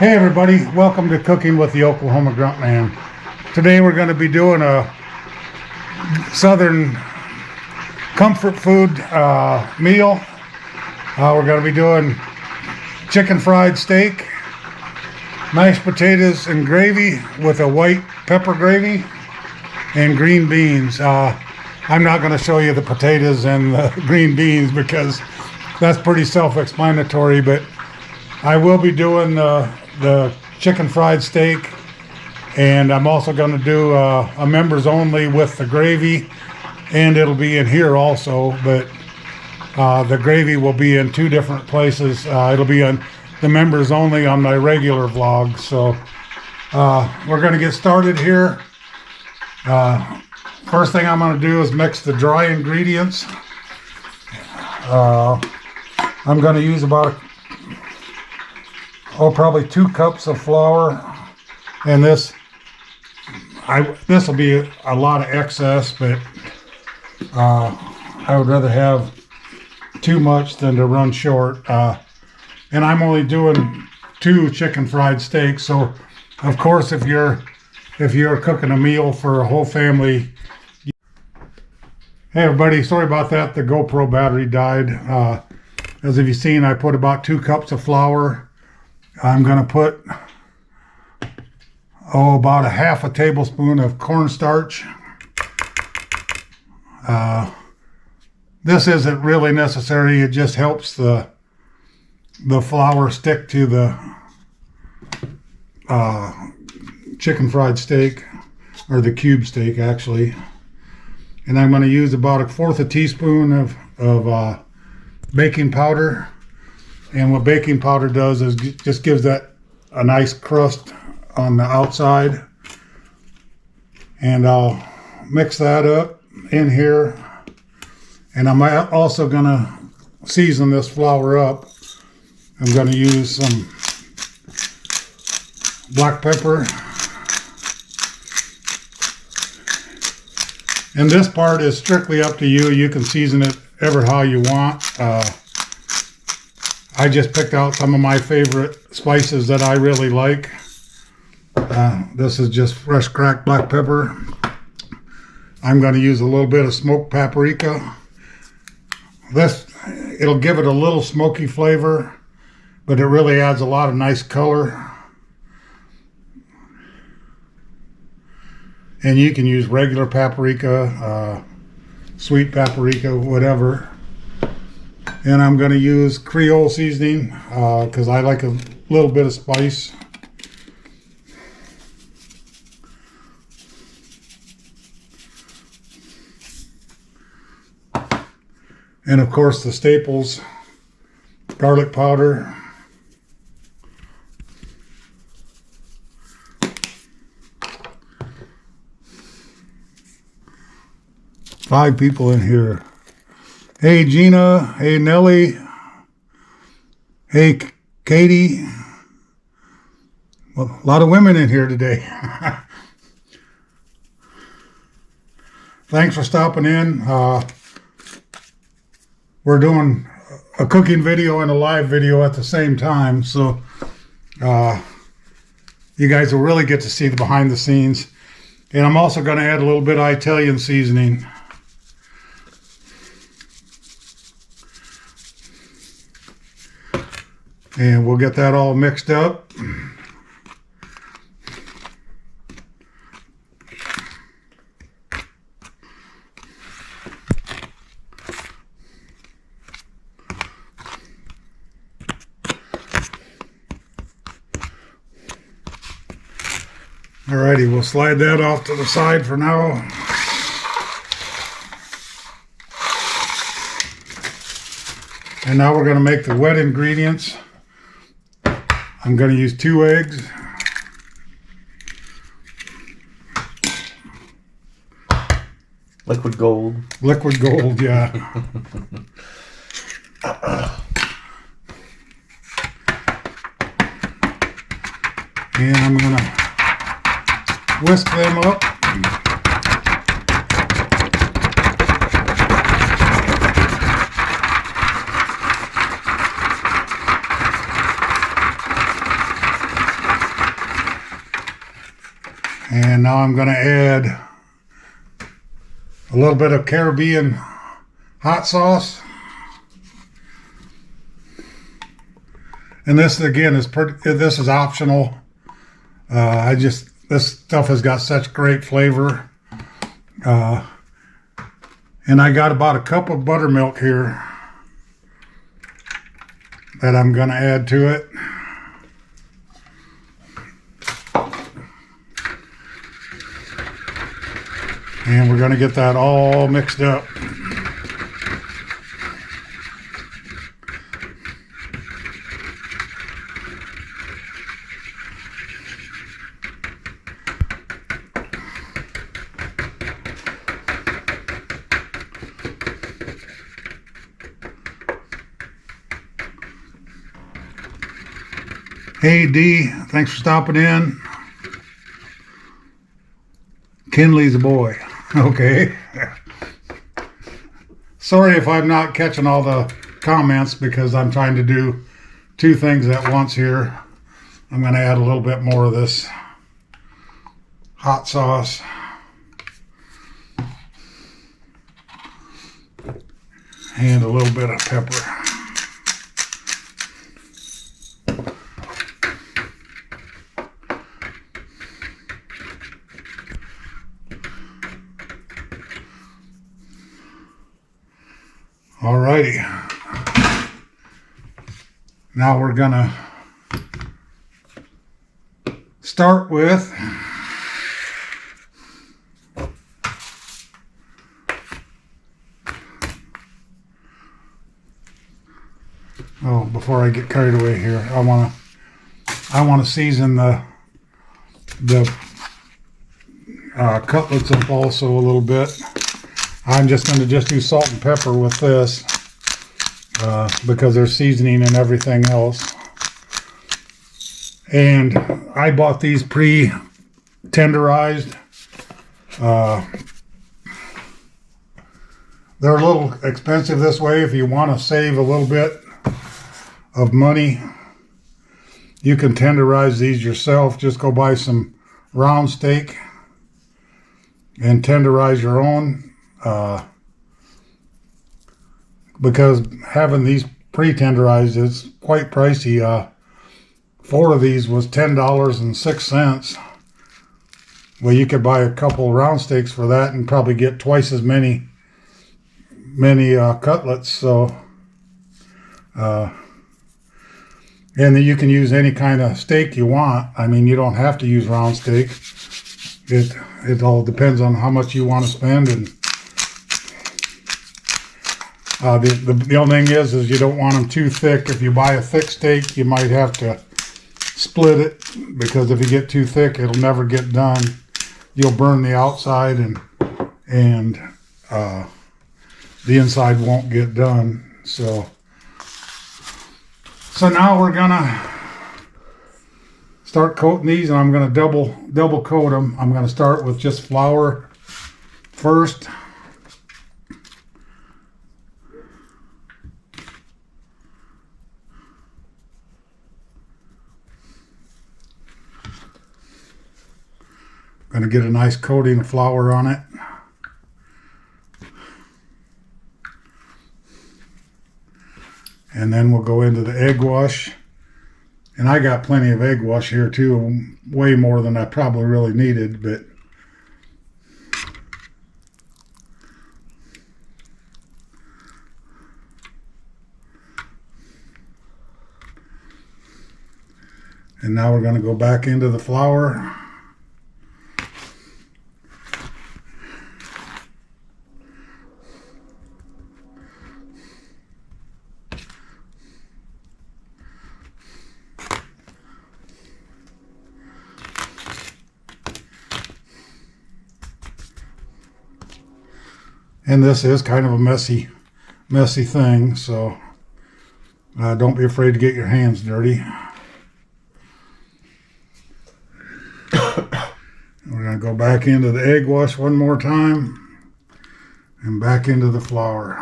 Hey everybody, welcome to Cooking with the Oklahoma Grunt Man. Today we're going to be doing a southern comfort food meal. We're going to be doing chicken fried steak, mashed potatoes and gravy with a white pepper gravy, and green beans. I'm not going to show you the potatoes and the green beans because that's pretty self-explanatory, but I will be doing the chicken fried steak, and I'm also going to do a members only with the gravy, and it'll be in here also, but the gravy will be in two different places. It'll be on the members only on my regular vlog. So we're going to get started here. First thing I'm going to do is mix the dry ingredients. I'm going to use about probably 2 cups of flour, and this will be a lot of excess, but I would rather have too much than to run short. And I'm only doing 2 chicken fried steaks, so of course if you're cooking a meal for a whole family. Hey everybody, sorry about that. The GoPro battery died. As you've seen, I put about 2 cups of flour. I'm going to put about a half a tablespoon of cornstarch. This isn't really necessary. It just helps the flour stick to the chicken fried steak, or the cube steak actually. And I'm going to use about 1/4 teaspoon of baking powder. And what baking powder does is just gives that a nice crust on the outside. And I'll mix that up in here. And I'm also going to season this flour up. I'm going to use some black pepper. And this part is strictly up to you. You can season it ever how you want. I just picked out some of my favorite spices that I really like. This is just fresh cracked black pepper. I'm going to use a little bit of smoked paprika. It'll give it a little smoky flavor, but it really adds a lot of nice color. And you can use regular paprika, sweet paprika, whatever. And I'm going to use Creole seasoning because I like a little bit of spice. And of course the staples, garlic powder. Five people in here. Hey Gina, hey Nellie, hey Katie. Well, a lot of women in here today. Thanks for stopping in. We're doing a cooking video and a live video at the same time, so you guys will really get to see the behind the scenes. And I'm also going to add a little bit of Italian seasoning. And we'll get that all mixed up. Alrighty, we'll slide that off to the side for now. And now we're going to make the wet ingredients. I'm going to use 2 eggs. Liquid gold. Liquid gold, yeah. And I'm going to whisk them up. And now I'm going to add a little bit of Caribbean hot sauce. And this again this is optional. This stuff has got such great flavor. And I got about a cup of buttermilk here that I'm going to add to it. And we're going to get that all mixed up. Hey D, thanks for stopping in. Kinley's a boy. Okay. Sorry if I'm not catching all the comments because I'm trying to do two things at once here. I'm going to add a little bit more of this hot sauce. And a little bit of pepper. Alrighty. Now we're gonna start with before I get carried away here, I want to season the cutlets up also a little bit. I'm just going to do salt and pepper with this because there's seasoning and everything else. And I bought these pre-tenderized. They're a little expensive this way. If you want to save a little bit of money, you can tenderize these yourself. Just go buy some round steak and tenderize your own. Because having these pre-tenderized is quite pricey. 4 of these was $10.06. Well, you could buy a couple round steaks for that and probably get twice as many cutlets. So and then you can use any kind of steak you want. I mean, you don't have to use round steak. It all depends on how much you want to spend. And the only thing is you don't want them too thick. If you buy a thick steak, you might have to split it, because if you get too thick, it'll never get done. You'll burn the outside and the inside won't get done. So now we're gonna start coating these, and I'm gonna double coat them. I'm gonna start with just flour first. Going to get a nice coating of flour on it. And then we'll go into the egg wash. And I got plenty of egg wash here too, way more than I probably really needed, but and now we're going to go back into the flour. And this is kind of a messy thing, so don't be afraid to get your hands dirty. We're going to go back into the egg wash one more time and back into the flour.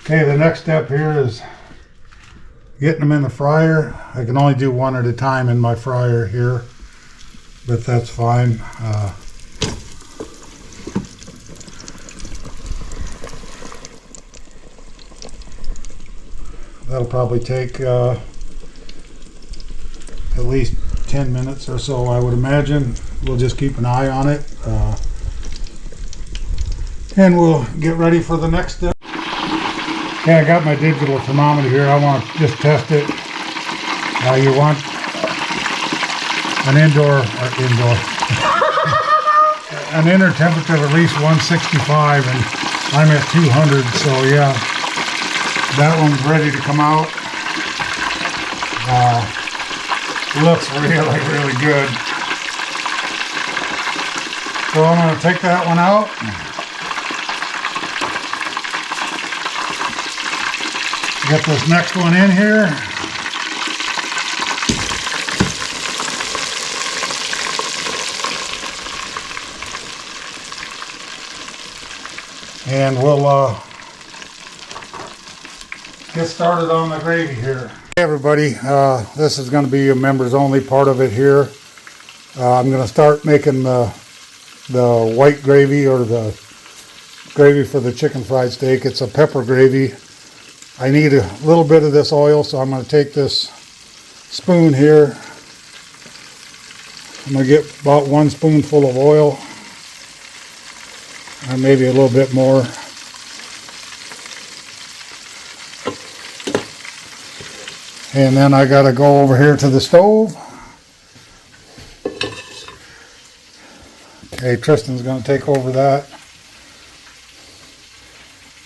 Okay, the next step here is getting them in the fryer. I can only do one at a time in my fryer here, but that's fine. That'll probably take at least 10 minutes or so, I would imagine. We'll just keep an eye on it. And we'll get ready for the next step. Okay, I got my digital thermometer here. I want to just test it. You want an an inner temperature of at least 165, and I'm at 200, so yeah, that one's ready to come out. Looks really good. So I'm going to take that one out. Get this next one in here. And we'll get started on the gravy here. Hey everybody, this is going to be a members only part of it here. I'm going to start making the white gravy, or the gravy for the chicken fried steak. It's a pepper gravy. I need a little bit of this oil, so I'm going to take this spoon here. I'm going to get about 1 spoonful of oil, and maybe a little bit more. And then I got to go over here to the stove. Okay, Tristan's going to take over that.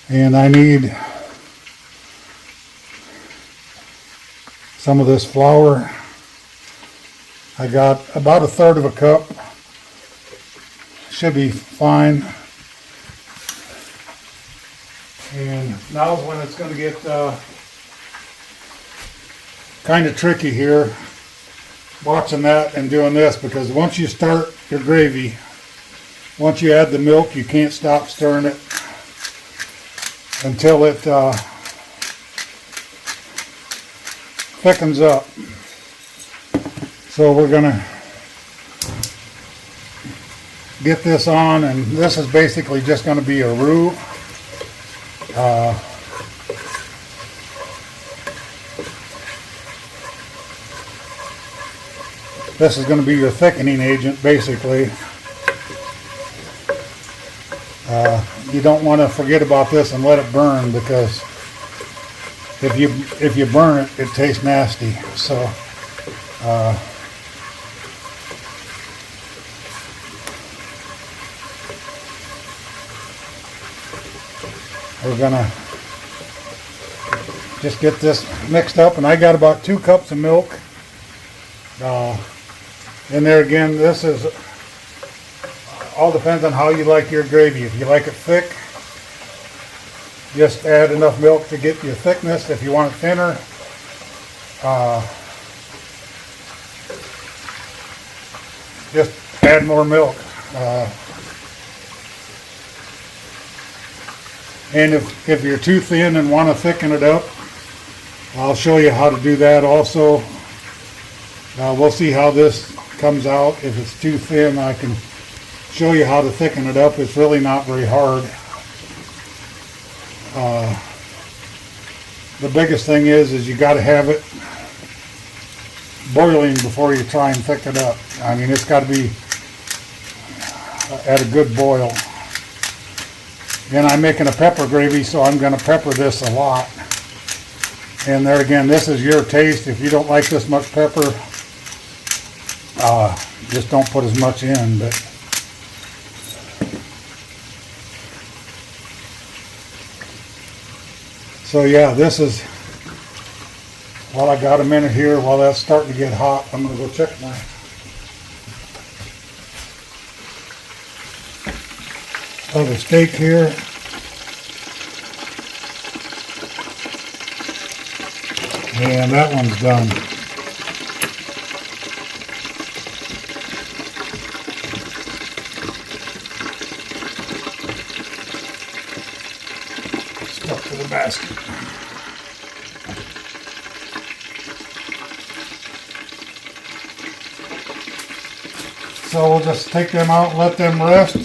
And I need some of this flour. I got about 1/3 of a cup. Should be fine. And now's when it's going to get kind of tricky here, watching that and doing this, because once you start your gravy, once you add the milk, you can't stop stirring it until it thickens up. So we're gonna get this on, and this is basically just going to be a roux. This is going to be your thickening agent, basically. You don't want to forget about this and let it burn, because if you burn it, it tastes nasty. So we're gonna just get this mixed up, and I got about 2 cups of milk in there. Again, this is all depends on how you like your gravy. If you like it thick, just add enough milk to get your thickness. If you want it thinner, just add more milk. And if you're too thin and want to thicken it up, I'll show you how to do that also. We'll see how this comes out. If it's too thin, I can show you how to thicken it up. It's really not very hard. The biggest thing is you got to have it boiling before you try and thicken it up. I mean, it's got to be at a good boil. And I'm making a pepper gravy, so I'm going to pepper this a lot. And there again, this is your taste. If you don't like this much pepper, just don't put as much in. But so yeah, this is, while I got a minute here, while that's starting to get hot, I'm going to go check my other steak here. And that one's done. Stuck to the back basket. So we'll just take them out and let them rest.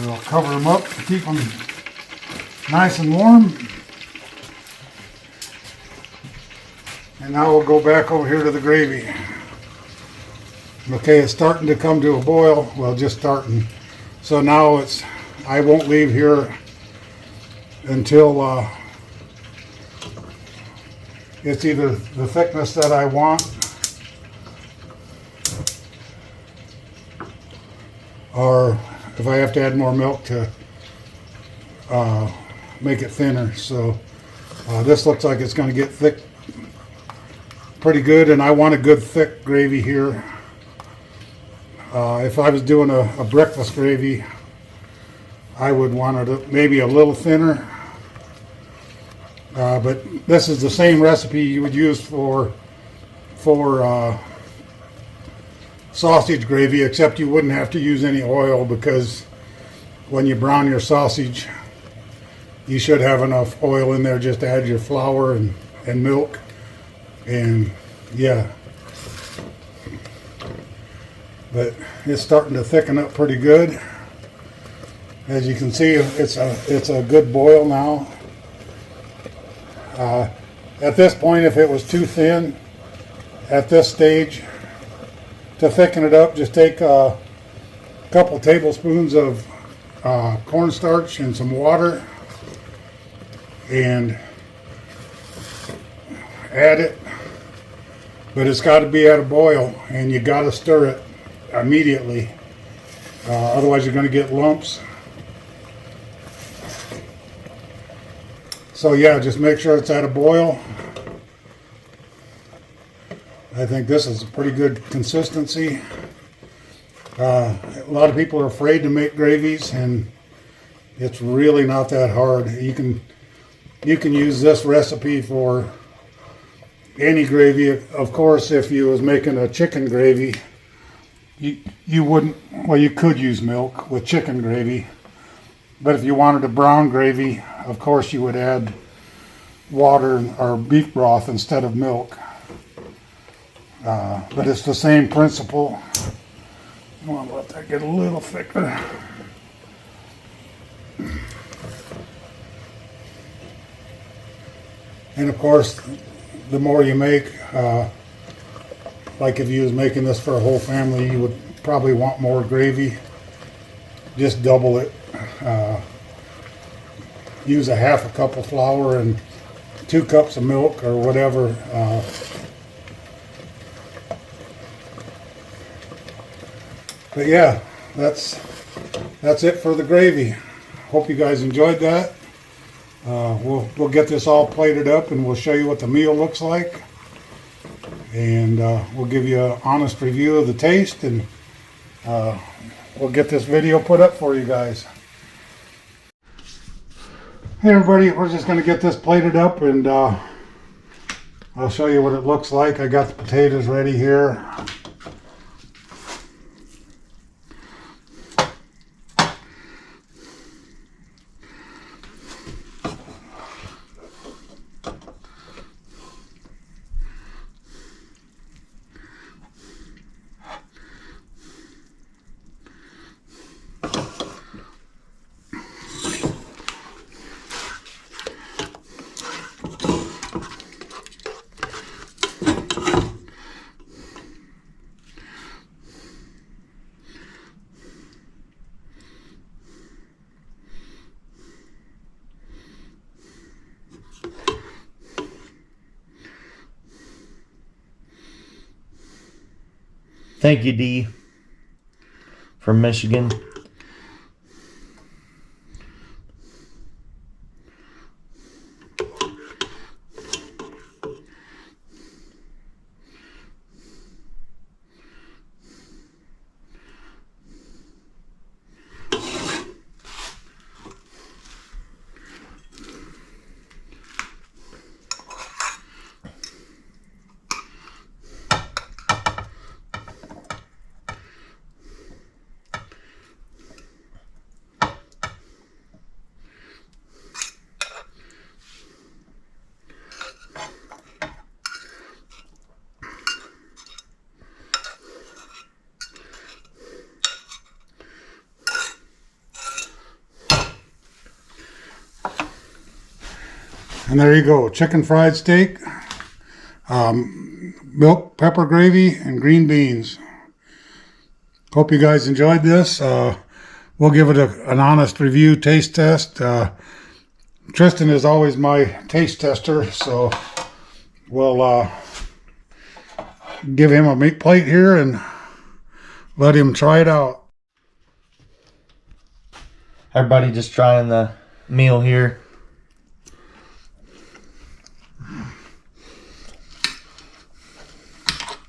We'll cover them up to keep them nice and warm. And now we'll go back over here to the gravy. Okay, it's starting to come to a boil. Well, just starting. So now I won't leave here until it's either the thickness that I want or if I have to add more milk to make it thinner. So this looks like it's going to get thick pretty good, and I want a good thick gravy here. If I was doing a breakfast gravy, I would want it maybe a little thinner. But this is the same recipe you would use for sausage gravy, except you wouldn't have to use any oil, because when you brown your sausage, you should have enough oil in there. Just add your flour and milk, and yeah. But it's starting to thicken up pretty good. As you can see, it's a good boil now. At this point, if it was too thin at this stage, to thicken it up, just take a couple tablespoons of cornstarch and some water and add it. But it's got to be at a boil, and you got to stir it immediately. Otherwise you're going to get lumps. So yeah, just make sure it's at a boil. I think this is a pretty good consistency. A lot of people are afraid to make gravies, and it's really not that hard. You can use this recipe for any gravy. Of course, if you was making a chicken gravy, you wouldn't, well, you could use milk with chicken gravy, but if you wanted a brown gravy, of course you would add water or beef broth instead of milk. But it's the same principle. I want to let that get a little thicker. And of course, the more you make, like if you was making this for a whole family, you would probably want more gravy. Just double it. Use a half a cup of flour and 2 cups of milk or whatever. But yeah, that's it for the gravy. Hope you guys enjoyed that. We'll get this all plated up, and we'll show you what the meal looks like, and we'll give you an honest review of the taste, and we'll get this video put up for you guys. Hey everybody, we're just going to get this plated up, and I'll show you what it looks like. I got the potatoes ready here. Thank you, Dee, from Michigan. And there you go, chicken fried steak, milk, pepper gravy, and green beans. Hope you guys enjoyed this. We'll give it an honest review, taste test. Tristan is always my taste tester, so we'll give him a meat plate here and let him try it out. Everybody just trying the meal here.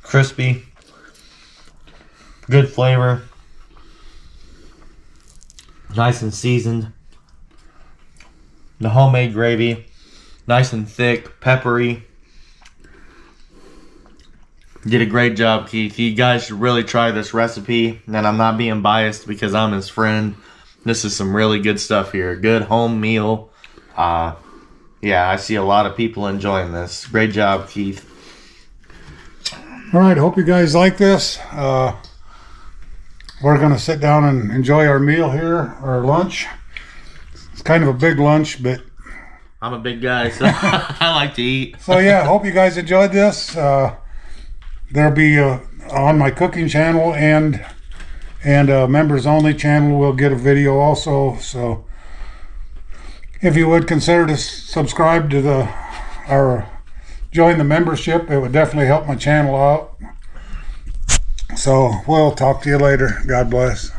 Crispy. Good flavor. Nice and seasoned. The homemade gravy. Nice and thick. Peppery. Did a great job, Keith. You guys should really try this recipe. And I'm not being biased because I'm his friend. This is some really good stuff here. Good home meal. Yeah, I see a lot of people enjoying this. Great job, Keith. All right, hope you guys like this. We're going to sit down and enjoy our meal here, our lunch. It's kind of a big lunch, but... I'm a big guy, so I like to eat. So yeah, hope you guys enjoyed this. There'll be on my cooking channel and members only channel will get a video also. So if you would consider to subscribe to or join the membership, it would definitely help my channel out. So we'll talk to you later. God bless.